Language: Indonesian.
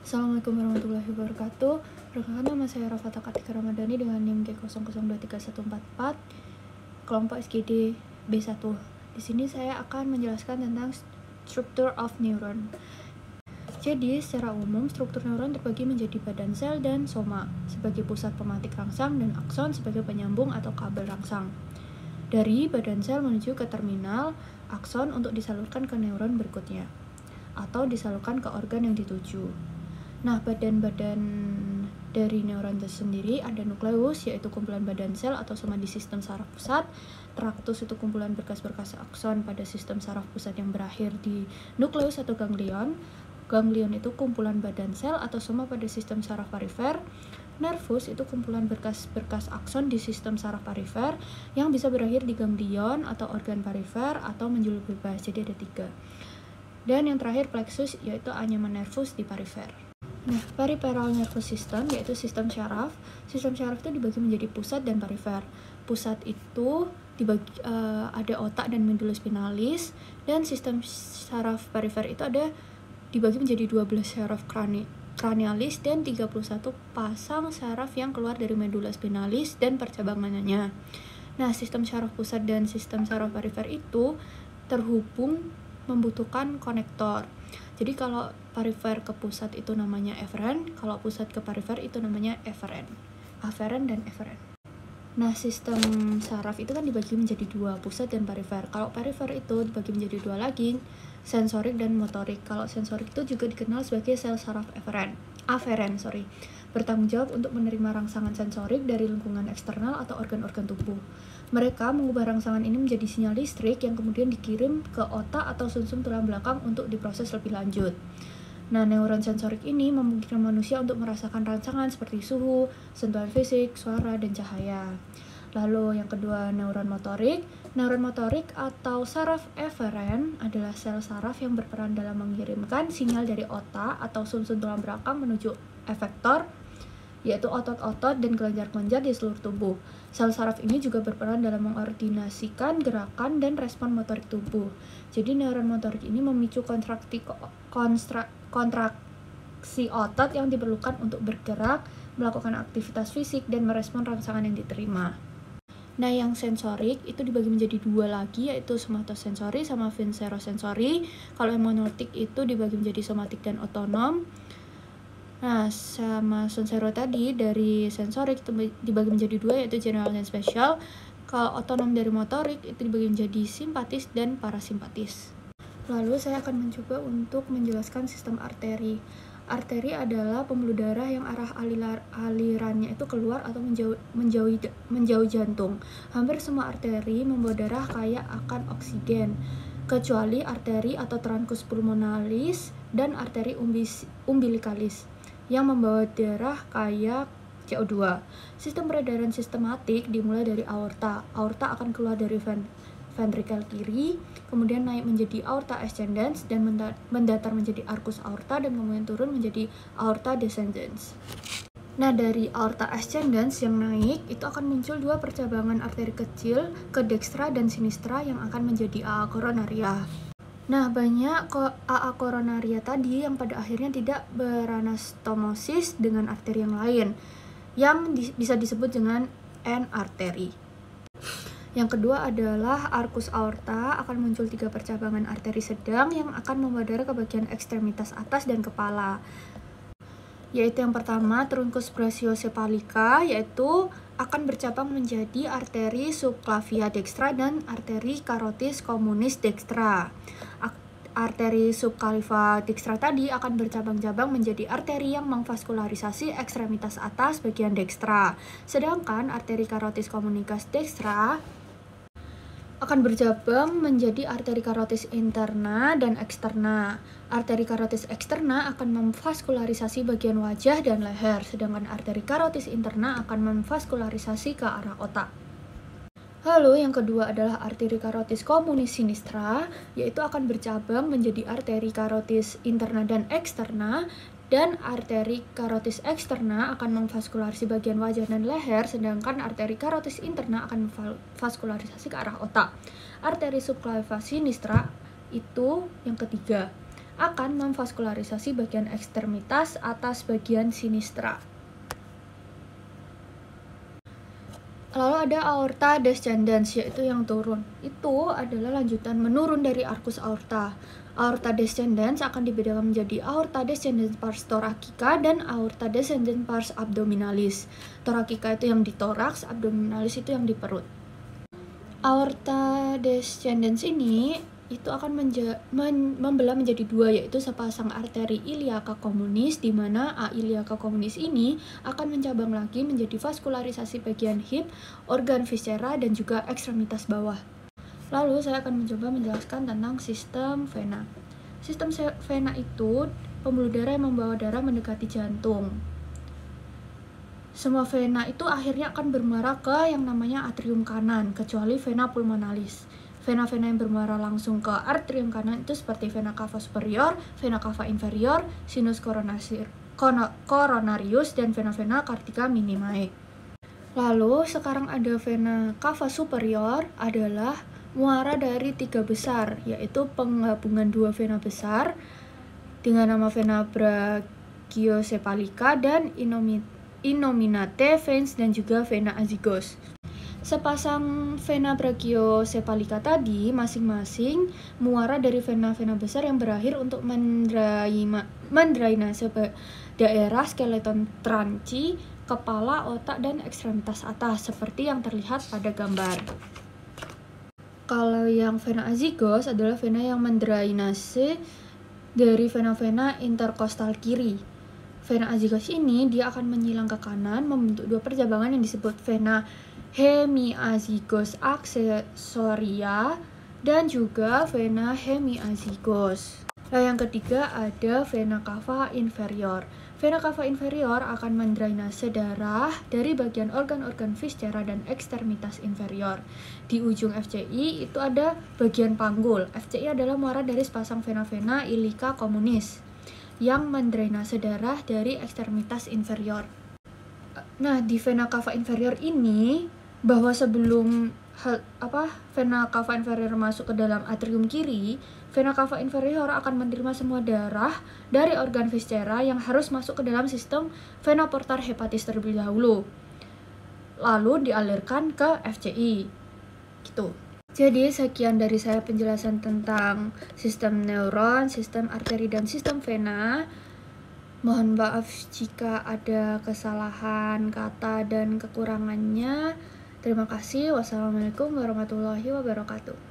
Assalamualaikum warahmatullahi wabarakatuh. Perkenalkan, nama saya Rafata Kartika Ramadhani dengan NIM G00231444 kelompok SGD B1. Di sini saya akan menjelaskan tentang struktur of neuron. Jadi, secara umum struktur neuron terbagi menjadi badan sel dan soma sebagai pusat pematik rangsang dan akson sebagai penyambung atau kabel rangsang. Dari badan sel menuju ke terminal akson untuk disalurkan ke neuron berikutnya atau disalurkan ke organ yang dituju. Nah, badan-badan dari neuron itu sendiri ada nukleus, yaitu kumpulan badan sel atau soma di sistem saraf pusat. Traktus itu kumpulan berkas-berkas akson pada sistem saraf pusat yang berakhir di nukleus atau ganglion. Ganglion itu kumpulan badan sel atau soma pada sistem saraf perifer. Nervus itu kumpulan berkas-berkas akson di sistem saraf perifer yang bisa berakhir di ganglion atau organ perifer atau menjulur bebas. Jadi ada 3. Dan yang terakhir plexus, yaitu anyaman nervus di perifer. Nah, peripheral nervous system yaitu sistem syaraf. Sistem syaraf itu dibagi menjadi pusat dan perifer. Pusat itu ada otak dan medula spinalis, dan sistem syaraf perifer itu dibagi menjadi 12 syaraf cranialis dan 31 pasang syaraf yang keluar dari medula spinalis dan percabangannya. Nah, sistem syaraf pusat dan sistem syaraf perifer itu terhubung membutuhkan konektor. Jadi kalau perifer ke pusat itu namanya eferen, kalau pusat ke perifer itu namanya eferen. Aferen dan eferen. Nah, sistem saraf itu kan dibagi menjadi 2, pusat dan perifer. Kalau perifer itu dibagi menjadi 2 lagi, sensorik dan motorik. Kalau sensorik itu juga dikenal sebagai sel saraf aferen, bertanggung jawab untuk menerima rangsangan sensorik dari lingkungan eksternal atau organ-organ tubuh. Mereka mengubah rangsangan ini menjadi sinyal listrik yang kemudian dikirim ke otak atau sumsum tulang belakang untuk diproses lebih lanjut. Nah, neuron sensorik ini memungkinkan manusia untuk merasakan rangsangan seperti suhu, sentuhan fisik, suara, dan cahaya. Lalu yang kedua, neuron motorik. Neuron motorik atau saraf eferen adalah sel saraf yang berperan dalam mengirimkan sinyal dari otak atau sumsum tulang belakang menuju efektor, yaitu otot-otot dan kelenjar-kelenjar di seluruh tubuh. Sel saraf ini juga berperan dalam mengordinasikan gerakan dan respon motorik tubuh. Jadi neuron motorik ini memicu kontraksi otot yang diperlukan untuk bergerak, melakukan aktivitas fisik, dan merespon rangsangan yang diterima. Nah, yang sensorik itu dibagi menjadi 2 lagi, yaitu somatosensori sama viscerosensori. Kalau yang monotik itu dibagi menjadi somatik dan otonom. Nah, sama sensoro tadi dari sensorik itu dibagi menjadi 2, yaitu general dan spesial. Kalau otonom dari motorik itu dibagi menjadi simpatis dan parasimpatis. Lalu saya akan mencoba untuk menjelaskan sistem arteri. Arteri adalah pembuluh darah yang arah alirannya itu keluar atau menjauhi jantung. Hampir semua arteri membawa darah kaya akan oksigen, kecuali arteri atau trunkus pulmonalis dan arteri umbilicalis yang membawa darah kaya CO2. Sistem peredaran sistematik dimulai dari aorta. Aorta akan keluar dari ventrikel kiri, kemudian naik menjadi aorta ascendens dan mendatar menjadi arcus aorta dan kemudian turun menjadi aorta descendens. Nah, dari aorta ascendens yang naik itu akan muncul 2 percabangan arteri kecil ke dekstra dan sinistra yang akan menjadi AA koronaria. Nah, banyak AA koronaria tadi yang pada akhirnya tidak beranastomosis dengan arteri yang lain, yang bisa disebut dengan N-arteri. Yang kedua adalah arcus aorta, akan muncul 3 percabangan arteri sedang yang akan membawa darah ke bagian ekstremitas atas dan kepala. Yaitu yang pertama, truncus brachiocephalica, yaitu akan bercabang menjadi arteri subclavia dextra dan arteri carotis communis dextra. Arteri subclavia dextra tadi akan bercabang-cabang menjadi arteri yang memvaskularisasi ekstremitas atas bagian dextra. Sedangkan arteri carotis communis dextra akan bercabang menjadi arteri carotis interna dan eksterna. Arteri carotis eksterna akan memvaskularisasi bagian wajah dan leher, sedangkan arteri carotis interna akan memvaskularisasi ke arah otak. Lalu yang kedua adalah arteri carotis communis sinistra, yaitu akan bercabang menjadi arteri carotis interna dan eksterna, dan arteri carotis eksterna akan memvaskularisi bagian wajah dan leher, sedangkan arteri carotis interna akan memvaskularisasi ke arah otak. Arteri subclavia sinistra itu yang ketiga. akan memvaskularisasi bagian ekstremitas atas bagian sinistra. Lalu ada aorta descendens, yaitu yang turun. Itu adalah lanjutan menurun dari arcus aorta. Aorta descendens akan dibedakan menjadi aorta descendens pars thoracica dan aorta descendens pars abdominalis. Thoracica itu yang di toraks, abdominalis itu yang di perut. Aorta descendens ini itu akan membelah menjadi dua, yaitu sepasang arteri iliaca communis, di mana A iliaca communis ini akan mencabang lagi menjadi vaskularisasi bagian hip, organ viscera, dan juga ekstremitas bawah. Lalu saya akan mencoba menjelaskan tentang sistem vena. Sistem vena itu pembuluh darah yang membawa darah mendekati jantung. Semua vena itu akhirnya akan bermuara ke yang namanya atrium kanan, kecuali vena pulmonalis. Vena-vena yang bermuara langsung ke atrium kanan itu seperti vena cava superior, vena cava inferior, sinus coronarius, dan vena-vena cardiaca minimae. Lalu sekarang ada vena cava superior adalah muara dari tiga besar, yaitu penggabungan dua vena besar dengan nama vena brachiocephalica dan innominate veins dan juga vena azygos. Sepasang vena brachiocephalica tadi masing-masing muara dari vena-vena besar yang berakhir untuk mendrainase daerah skeleton tranci, kepala, otak, dan ekstremitas atas seperti yang terlihat pada gambar. Kalau yang vena azygos adalah vena yang mendrainase dari vena-vena interkostal kiri. Vena azygos ini dia akan menyilang ke kanan membentuk dua percabangan yang disebut vena hemiazygos accessoria dan juga vena hemiazygos. Nah, yang ketiga ada vena cava inferior. Vena cava inferior akan mendrainase darah dari bagian organ-organ viscera dan ekstremitas inferior. Di ujung FCI itu ada bagian panggul. FCI adalah muara dari sepasang vena-vena iliaca communis yang mendrainase darah dari ekstremitas inferior. Nah, di vena cava inferior ini, bahwa sebelum vena cava inferior masuk ke dalam atrium kiri, vena cava inferior akan menerima semua darah dari organ viscera yang harus masuk ke dalam sistem vena porta hepatis terlebih dahulu, lalu dialirkan ke FCI gitu. Jadi sekian dari saya penjelasan tentang sistem neuron, sistem arteri, dan sistem vena. Mohon maaf jika ada kesalahan kata dan kekurangannya. Terima kasih. Wassalamualaikum warahmatullahi wabarakatuh.